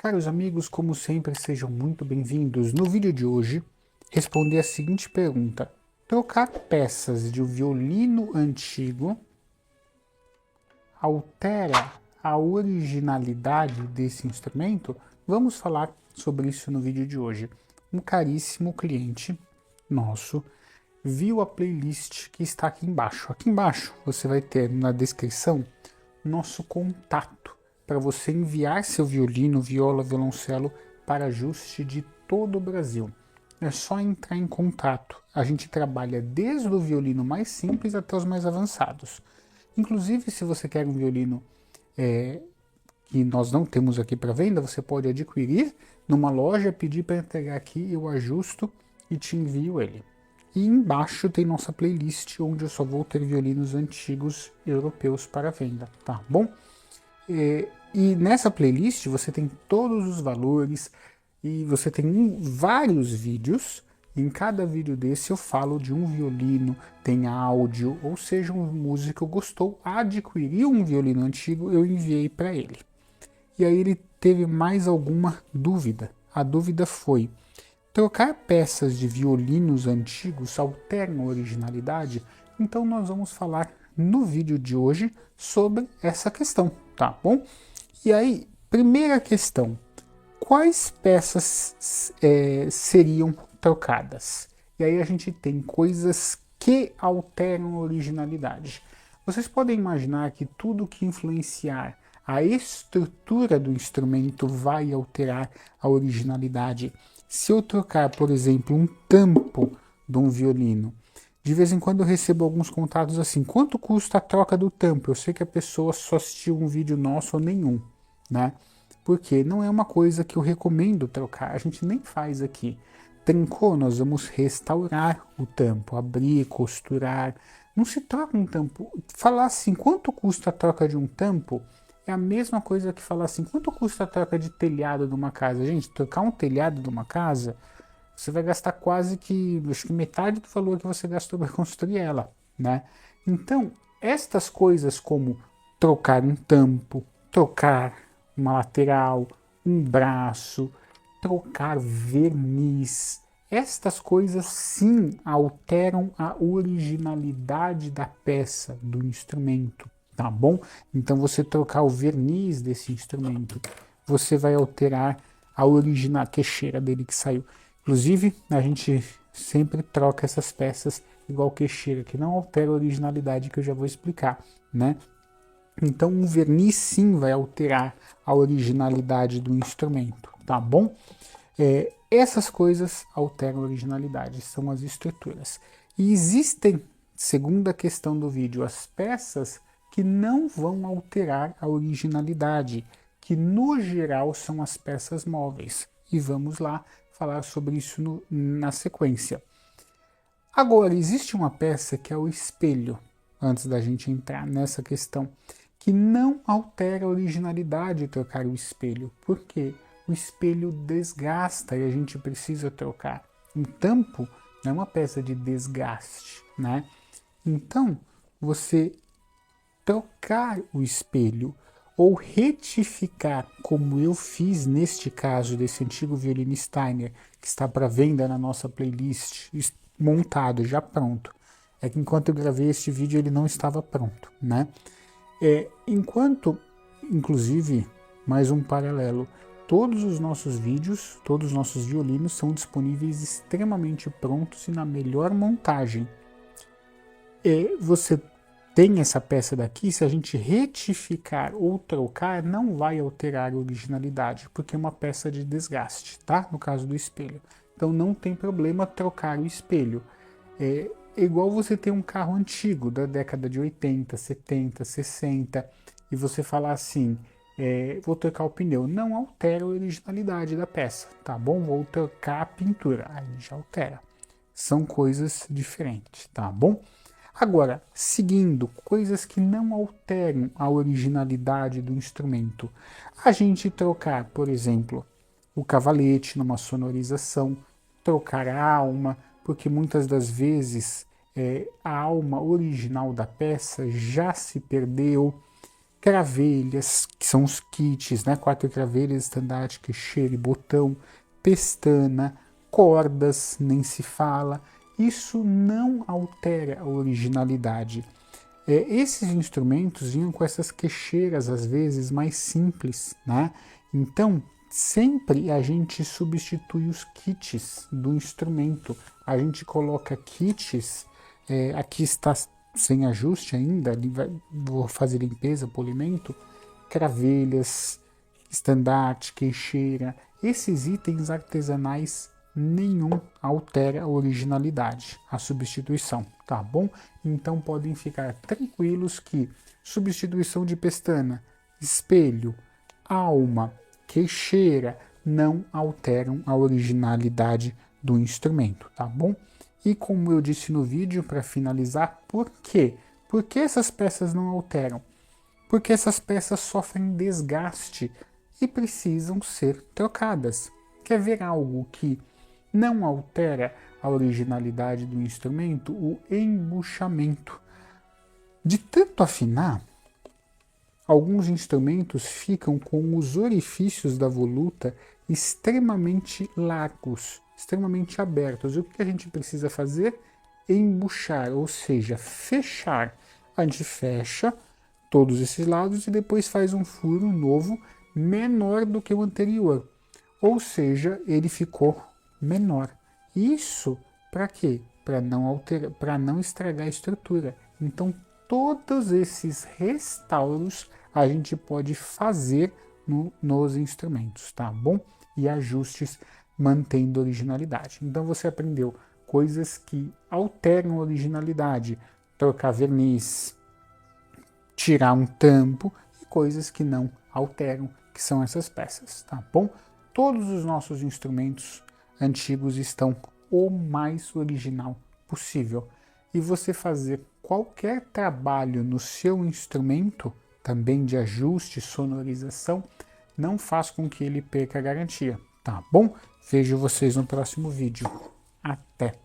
Caros amigos, como sempre, sejam muito bem-vindos. No vídeo de hoje, responder a seguinte pergunta: trocar peças de um violino antigo altera a originalidade desse instrumento? Vamos falar sobre isso no vídeo de hoje. Um caríssimo cliente nosso viu a playlist que está aqui embaixo. Aqui embaixo você vai ter na descrição nosso contato para você enviar seu violino, viola, violoncelo para ajuste de todo o Brasil. É só entrar em contato. A gente trabalha desde o violino mais simples até os mais avançados. Inclusive, se você quer um violino que nós não temos aqui para venda, você pode adquirir numa loja, pedir para entregar aqui, eu ajusto e te envio ele. E embaixo tem nossa playlist, onde eu só vou ter violinos antigos europeus para venda, tá bom? E nessa playlist você tem todos os valores e você tem vários vídeos. Em cada vídeo desse eu falo de um violino, tem áudio, ou seja, um músico gostou, adquiriu um violino antigo, eu enviei para ele. E aí ele teve mais alguma dúvida. A dúvida foi: trocar peças de violinos antigos alteram a originalidade? Então nós vamos falar no vídeo de hoje sobre essa questão, tá bom? E aí, primeira questão: quais peças seriam trocadas? E aí a gente tem coisas que alteram a originalidade. Vocês podem imaginar que tudo que influenciar a estrutura do instrumento vai alterar a originalidade. Se eu trocar, por exemplo, um tampo de um violino, de vez em quando eu recebo alguns contatos assim: quanto custa a troca do tampo? Eu sei que a pessoa só assistiu um vídeo nosso ou nenhum, né? Porque não é uma coisa que eu recomendo trocar, a gente nem faz aqui. Trincou, nós vamos restaurar o tampo, abrir, costurar. Não se troca um tampo. Falar assim, quanto custa a troca de um tampo, é a mesma coisa que falar assim, quanto custa a troca de telhado de uma casa? Gente, trocar um telhado de uma casa, você vai gastar quase que, acho que metade do valor que você gastou para construir ela, né? Então, estas coisas como trocar um tampo, trocar uma lateral, um braço, trocar verniz, estas coisas sim alteram a originalidade da peça, do instrumento, tá bom? Então você trocar o verniz desse instrumento, você vai alterar a original queixeira dele que saiu. Inclusive, a gente sempre troca essas peças igual queixeira, que não altera a originalidade, que eu já vou explicar, né? Então, um verniz sim vai alterar a originalidade do instrumento, tá bom? Essas coisas alteram a originalidade, são as estruturas. E existem, segundo a questão do vídeo, as peças que não vão alterar a originalidade, que no geral são as peças móveis. E vamos lá falar sobre isso na sequência. Agora, existe uma peça que é o espelho, antes da gente entrar nessa questão, que não altera a originalidade de trocar o espelho. Por quê? O espelho desgasta e a gente precisa trocar. Um tampo não é uma peça de desgaste, né? Então, você trocar o espelho ou retificar, como eu fiz neste caso desse antigo violino Steiner, que está para venda na nossa playlist, montado, já pronto. É que enquanto eu gravei este vídeo ele não estava pronto, né? Enquanto, inclusive, mais um paralelo, todos os nossos vídeos, todos os nossos violinos são disponíveis extremamente prontos e na melhor montagem. E você tem essa peça daqui, se a gente retificar ou trocar, não vai alterar a originalidade, porque é uma peça de desgaste, tá? No caso do espelho. Então não tem problema trocar o espelho. É igual você ter um carro antigo da década de 80, 70, 60 e você falar assim: vou trocar o pneu. Não altera a originalidade da peça, tá bom? Vou trocar a pintura. Aí já altera. São coisas diferentes, tá bom? Agora, seguindo, coisas que não alteram a originalidade do instrumento. A gente trocar, por exemplo, o cavalete numa sonorização, trocar a alma, porque muitas das vezes a alma original da peça já se perdeu. Cravelhas, que são os kits, né? 4 cravelhas, estandarte, queixeira e botão, pestana, cordas, nem se fala. Isso não altera a originalidade. Esses instrumentos vinham com essas queixeiras, às vezes, mais simples, né? Então, sempre a gente substitui os kits do instrumento. A gente coloca kits, aqui está sem ajuste ainda, vou fazer limpeza, polimento, cravelhas, estandarte, queixeira. Esses itens artesanais nenhum altera a originalidade, a substituição, tá bom? Então podem ficar tranquilos que substituição de pestana, espelho, alma, queixeira não alteram a originalidade do instrumento, tá bom? E como eu disse no vídeo, para finalizar, por quê? Por que essas peças não alteram? Porque essas peças sofrem desgaste e precisam ser trocadas. Quer ver algo que não altera a originalidade do instrumento? O embuchamento. De tanto afinar, alguns instrumentos ficam com os orifícios da voluta extremamente largos, extremamente abertos. E o que a gente precisa fazer? Embuchar, ou seja, fechar. A gente fecha todos esses lados e depois faz um furo novo menor do que o anterior. Ou seja, ele ficou menor. Isso para quê? Para não alterar, para não estragar a estrutura. Então, todos esses restauros a gente pode fazer nos instrumentos, tá bom? E ajustes mantendo a originalidade. Então você aprendeu coisas que alteram a originalidade, trocar verniz, tirar um tampo, e coisas que não alteram, que são essas peças, tá bom? Todos os nossos instrumentos antigos estão o mais original possível. E você fazer qualquer trabalho no seu instrumento, também de ajuste, sonorização, não faz com que ele perca a garantia, tá bom? Vejo vocês no próximo vídeo. Até!